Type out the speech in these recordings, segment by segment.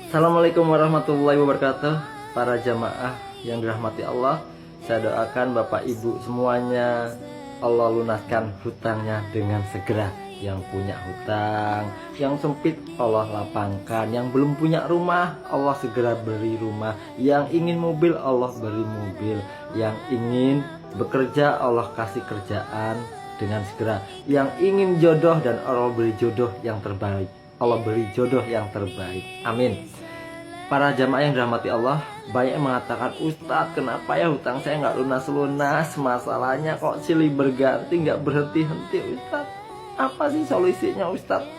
Assalamualaikum warahmatullahi wabarakatuh. Para jamaah yang dirahmati Allah, saya doakan Bapak Ibu semuanya Allah lunaskan hutangnya dengan segera. Yang punya hutang, yang sempit Allah lapangkan. Yang belum punya rumah, Allah segera beri rumah. Yang ingin mobil, Allah beri mobil. Yang ingin bekerja, Allah kasih kerjaan dengan segera. Yang ingin jodoh, dan Allah beri jodoh yang terbaik. Allah beri jodoh yang terbaik. Amin. Para jamaah yang dirahmati Allah, banyak yang mengatakan, Ustadz, kenapa ya hutang saya nggak lunas-lunas? Masalahnya kok silih berganti, nggak berhenti-henti, Ustadz. Apa sih solusinya, Ustadz?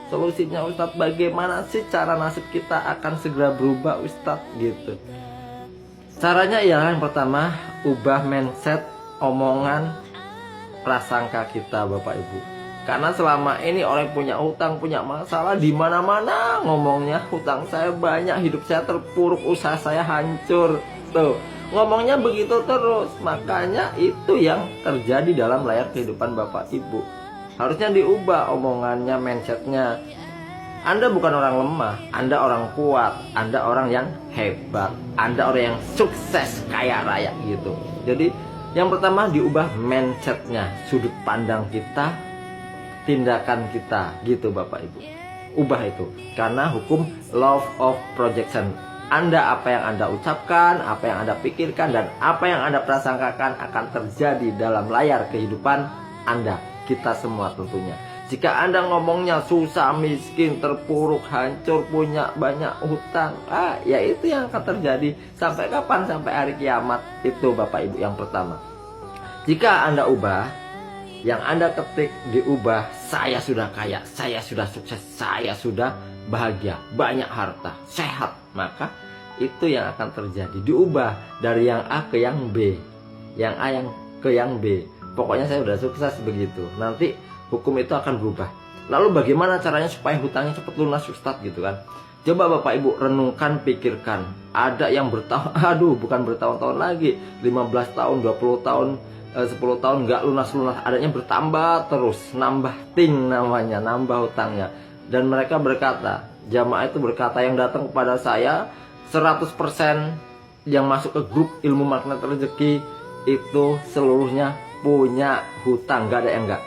Solusinya, Ustadz, bagaimana sih cara nasib kita akan segera berubah, Ustadz? Gitu. Caranya ialah yang pertama, ubah mindset, omongan, prasangka kita, Bapak Ibu. Karena selama ini orang punya hutang, punya masalah, di mana-mana ngomongnya hutang saya banyak, hidup saya terpuruk, usaha saya hancur. Tuh, ngomongnya begitu terus. Makanya itu yang terjadi dalam layar kehidupan Bapak Ibu. Harusnya diubah omongannya, mindsetnya. Anda bukan orang lemah, Anda orang kuat, Anda orang yang hebat, Anda orang yang sukses, kaya raya gitu. Jadi yang pertama diubah mindsetnya, sudut pandang kita, tindakan kita, gitu Bapak Ibu. Ubah itu, karena hukum law of projection. Anda, apa yang Anda ucapkan, apa yang Anda pikirkan, dan apa yang Anda prasangkakan akan terjadi dalam layar kehidupan Anda, kita semua tentunya. Jika Anda ngomongnya susah, miskin, terpuruk, hancur, punya banyak hutang, ya itu yang akan terjadi. Sampai kapan? Sampai hari kiamat. Itu Bapak Ibu yang pertama. Jika Anda ubah, yang Anda ketik diubah, saya sudah kaya, saya sudah sukses, saya sudah bahagia, banyak harta, sehat. Maka itu yang akan terjadi. Diubah dari yang A ke yang B, yang A yang ke yang B. Pokoknya saya sudah sukses begitu. Nanti hukum itu akan berubah. Lalu bagaimana caranya supaya hutangnya cepat lunas, Ustadz, gitu kan? Coba Bapak Ibu renungkan, pikirkan. Ada yang bukan bertahun-tahun lagi, 15 tahun, 20 tahun, 10 tahun nggak lunas-lunas, adanya bertambah terus, nambah ting namanya, nambah hutangnya. Dan mereka berkata, jamaah itu berkata, yang datang kepada saya 100% yang masuk ke grup ilmu magnet rezeki itu seluruhnya punya hutang, nggak ada yang nggak,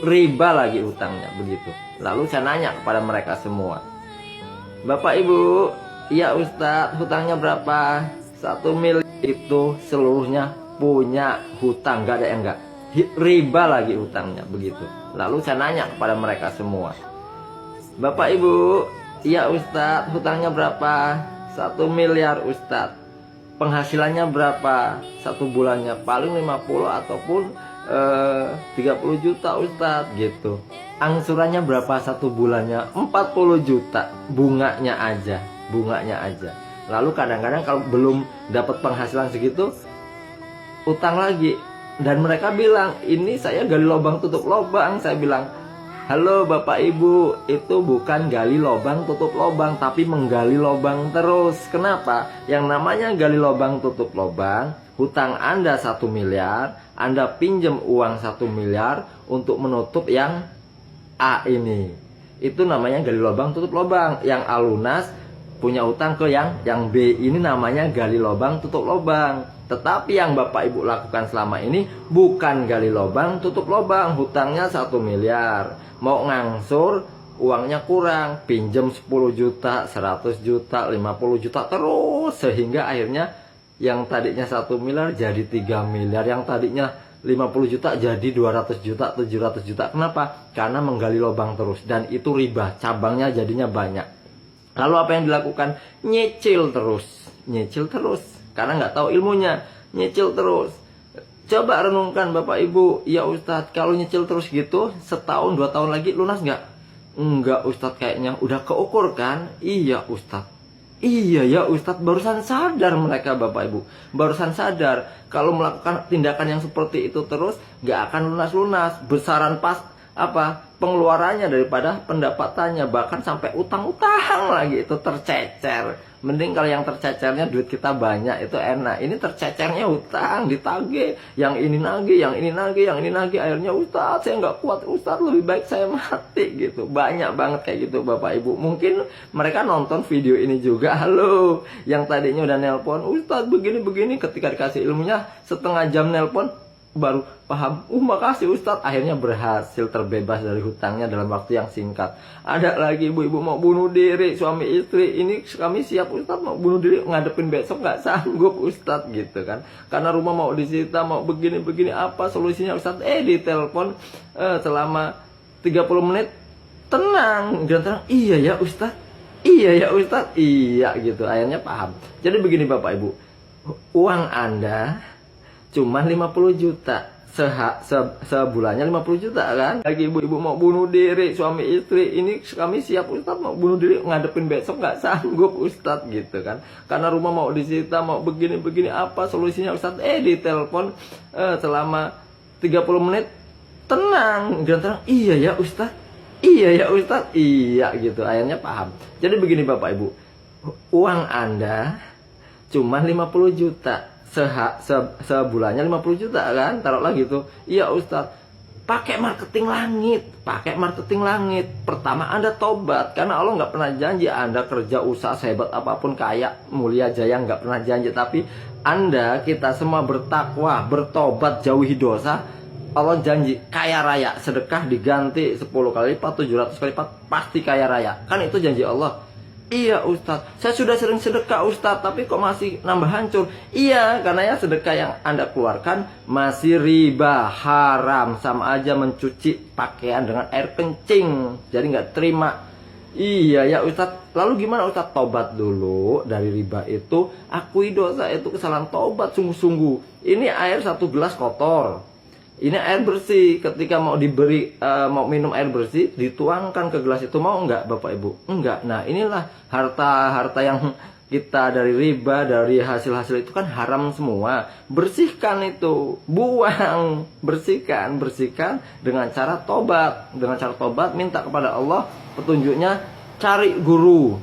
riba lagi hutangnya begitu. Lalu saya nanya kepada mereka semua, Bapak Ibu, iya Ustadz, hutangnya berapa? 1 miliar. Itu seluruhnya punya hutang, gak ada yang enggak, riba lagi hutangnya begitu. Lalu saya nanya kepada mereka semua, Bapak Ibu, iya Ustadz, hutangnya berapa? 1 miliar Ustadz. Penghasilannya berapa? 1 bulannya paling 50 ataupun 30 juta Ustadz gitu. Angsurannya berapa 1 bulannya? 40 juta. Bunganya aja. Lalu kadang-kadang kalau belum dapat penghasilan segitu, utang lagi. Dan mereka bilang, ini saya gali lubang tutup lubang. Saya bilang, halo Bapak Ibu, itu bukan gali lubang tutup lubang, tapi menggali lubang terus. Kenapa? Yang namanya gali lubang tutup lubang, hutang Anda 1 miliar, Anda pinjam uang 1 miliar untuk menutup yang A ini. Itu namanya gali lubang tutup lubang. Yang A lunas, punya utang ke yang B, ini namanya gali lubang tutup lubang. Tetapi yang Bapak Ibu lakukan selama ini bukan gali lubang tutup lubang, hutangnya 1 miliar. Mau ngangsur, uangnya kurang, pinjam 10 juta, 100 juta, 50 juta terus, sehingga akhirnya yang tadinya 1 miliar jadi 3 miliar, yang tadinya 50 juta jadi 200 juta, 700 juta. Kenapa? Karena menggali lubang terus, dan itu riba, cabangnya jadinya banyak. Lalu apa yang dilakukan? Nyicil terus, karena nggak tahu ilmunya, nyicil terus. Coba renungkan Bapak Ibu, ya Ustadz, kalau nyicil terus gitu, setahun 2 tahun lagi lunas nggak? Enggak Ustadz, kayaknya udah keukur kan? Iya Ustadz. Iya ya Ustadz, barusan sadar mereka Bapak Ibu. Barusan sadar, kalau melakukan tindakan yang seperti itu terus, nggak akan lunas-lunas. Besaran pas pengeluarannya daripada pendapatannya, bahkan sampai utang-utang lagi, itu tercecer. Mending kalau yang tercecernya duit kita banyak, itu enak. Ini tercecernya utang, ditagih, yang ini nagih, yang ini nagih, yang ini nagih. Akhirnya, Ustadz saya nggak kuat, Ustadz lebih baik saya mati gitu. Banyak banget kayak gitu Bapak Ibu. Mungkin mereka nonton video ini juga, halo, yang tadinya udah nelpon, Ustadz begini-begini, ketika dikasih ilmunya setengah jam nelpon baru paham, makasih Ustadz, akhirnya berhasil terbebas dari hutangnya dalam waktu yang singkat. Ada lagi ibu-ibu mau bunuh diri, suami istri, ini kami siap Ustadz mau bunuh diri, ngadepin besok nggak sanggup Ustadz gitu kan, karena rumah mau disita, mau begini-begini, apa solusinya Ustadz? Ditelepon selama 30 menit, tenang, iya ya Ustadz, iya ya Ustadz, iya gitu, akhirnya paham. Jadi begini Bapak Ibu, uang Anda cuma 50 juta sebulannya, 50 juta kan. Lagi ibu-ibu mau bunuh diri, suami istri, ini kami siap Ustadz mau bunuh diri, ngadepin besok nggak sanggup Ustadz gitu kan, karena rumah mau disita, mau begini-begini, apa solusinya Ustadz? Ditelepon selama 30 menit, tenang, iya ya Ustadz, iya ya Ustadz, iya gitu, akhirnya paham. Jadi begini Bapak Ibu, uang Anda cuma 50 juta sebulannya, 50 juta kan, taruhlah gitu. Iya Ustadz, pakai marketing langit. Pertama Anda tobat, karena Allah nggak pernah janji Anda kerja usaha sehebat apapun, kaya mulia jaya, nggak pernah janji. Tapi kita semua bertakwa, bertobat, jauhi dosa, Allah janji kaya raya, sedekah diganti 10 kali lipat, 700 kali lipat, pasti kaya raya. Kan itu janji Allah. Iya Ustadz, saya sudah sering sedekah Ustadz, tapi kok masih nambah hancur? Iya, karena ya sedekah yang Anda keluarkan masih riba, haram, sama aja mencuci pakaian dengan air kencing, jadi nggak terima. Iya ya Ustadz, lalu gimana Ustadz? Tobat dulu dari riba itu, akui dosa itu, kesalahan, tobat sungguh-sungguh. Ini air 1 gelas kotor, ini air bersih. Ketika mau diberi mau minum air bersih, dituangkan ke gelas itu, mau enggak Bapak Ibu? Enggak. Nah inilah harta yang kita dari riba, dari hasil-hasil itu kan haram semua. Bersihkan itu, buang, bersihkan dengan cara tobat. Dengan cara tobat, minta kepada Allah petunjuknya, cari guru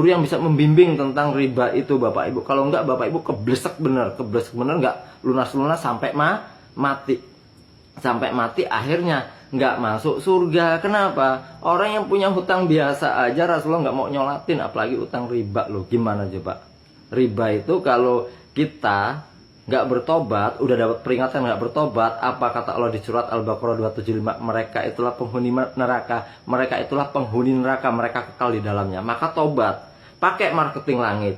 yang bisa membimbing tentang riba itu Bapak Ibu. Kalau enggak Bapak Ibu keblesek bener enggak lunas-lunas sampai mati. Sampai mati akhirnya nggak masuk surga. Kenapa? Orang yang punya hutang biasa aja Rasulullah nggak mau nyolatin, apalagi utang riba loh. Gimana coba? Riba itu kalau kita nggak bertobat, udah dapat peringatan nggak bertobat, apa kata Allah di surat Al-Baqarah 275? Mereka itulah penghuni neraka, mereka kekal di dalamnya. Maka tobat, pakai marketing langit.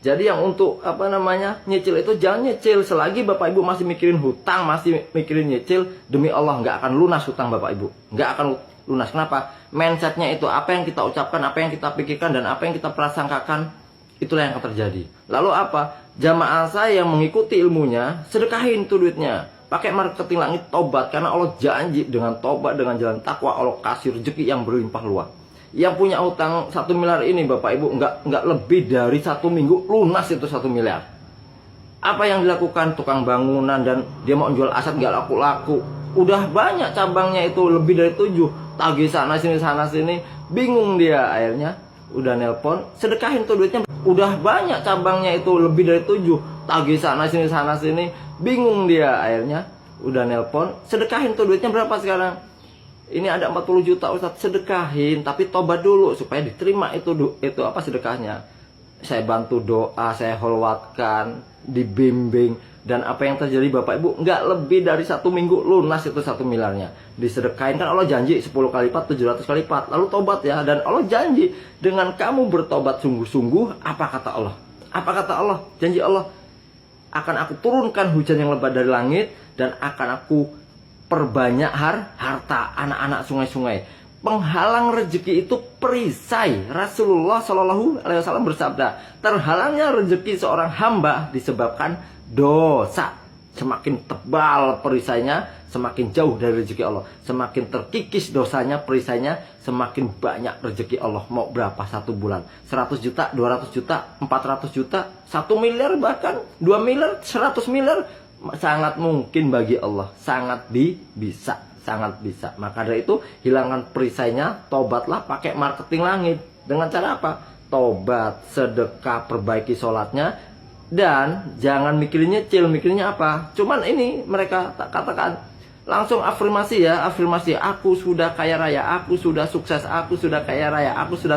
Jadi yang untuk nyicil itu jangan nyicil selagi Bapak Ibu masih mikirin hutang, masih mikirin nyicil, demi Allah nggak akan lunas hutang Bapak Ibu, nggak akan lunas. Kenapa? Mindsetnya itu, apa yang kita ucapkan, apa yang kita pikirkan, dan apa yang kita prasangkakan, itulah yang akan terjadi. Lalu apa? Jamaah saya yang mengikuti ilmunya, sedekahin tuh duitnya, pakai marketing langit, tobat, karena Allah janji dengan tobat, dengan jalan takwa, Allah kasih rezeki yang berlimpah luas. Yang punya utang 1 miliar ini Bapak Ibu nggak lebih dari 1 minggu lunas itu 1 miliar. Apa yang dilakukan tukang bangunan, dan dia mau jual aset nggak laku-laku. Udah banyak cabangnya itu, lebih dari 7. Tagih sana sini, bingung dia. Akhirnya udah nelpon, sedekahin tuh duitnya. Udah banyak cabangnya itu, lebih dari 7. Tagih sana sini, bingung dia. Akhirnya udah nelpon, sedekahin tuh duitnya. Berapa sekarang? Ini ada 40 juta Ustadz, sedekahin, tapi tobat dulu supaya diterima itu sedekahnya. Saya bantu doa, saya holwatkan, dibimbing, dan apa yang terjadi Bapak Ibu, nggak lebih dari 1 minggu lunas itu 1 miliarnya. Disedekahin, kan Allah janji 10 kali lipat, 700 kali lipat. Lalu tobat ya, dan Allah janji dengan kamu bertobat sungguh-sungguh, apa kata Allah? Apa kata Allah? Janji Allah, akan aku turunkan hujan yang lebat dari langit, dan akan aku perbanyak harta anak-anak sungai-sungai. Penghalang rezeki itu perisai. Rasulullah Shallallahu Alaihi Wasallam bersabda, terhalangnya rezeki seorang hamba disebabkan dosa. Semakin tebal perisainya, semakin jauh dari rezeki Allah. Semakin terkikis dosanya, perisainya, semakin banyak rezeki Allah. Mau berapa 1 bulan? 100 juta, 200 juta, 400 juta, 1 miliar bahkan, 2 miliar, 100 miliar. Sangat mungkin bagi Allah, sangat bisa. sangat bisa. Maka dari itu hilangkan perisainya, tobatlah pakai marketing langit. Dengan cara apa? Tobat, sedekah, perbaiki sholatnya, dan jangan mikirin nyicil. Mikirnya apa? Cuman ini mereka tak katakan langsung afirmasi ya, afirmasi, aku sudah kaya raya, aku sudah sukses, aku sudah kaya raya, aku sudah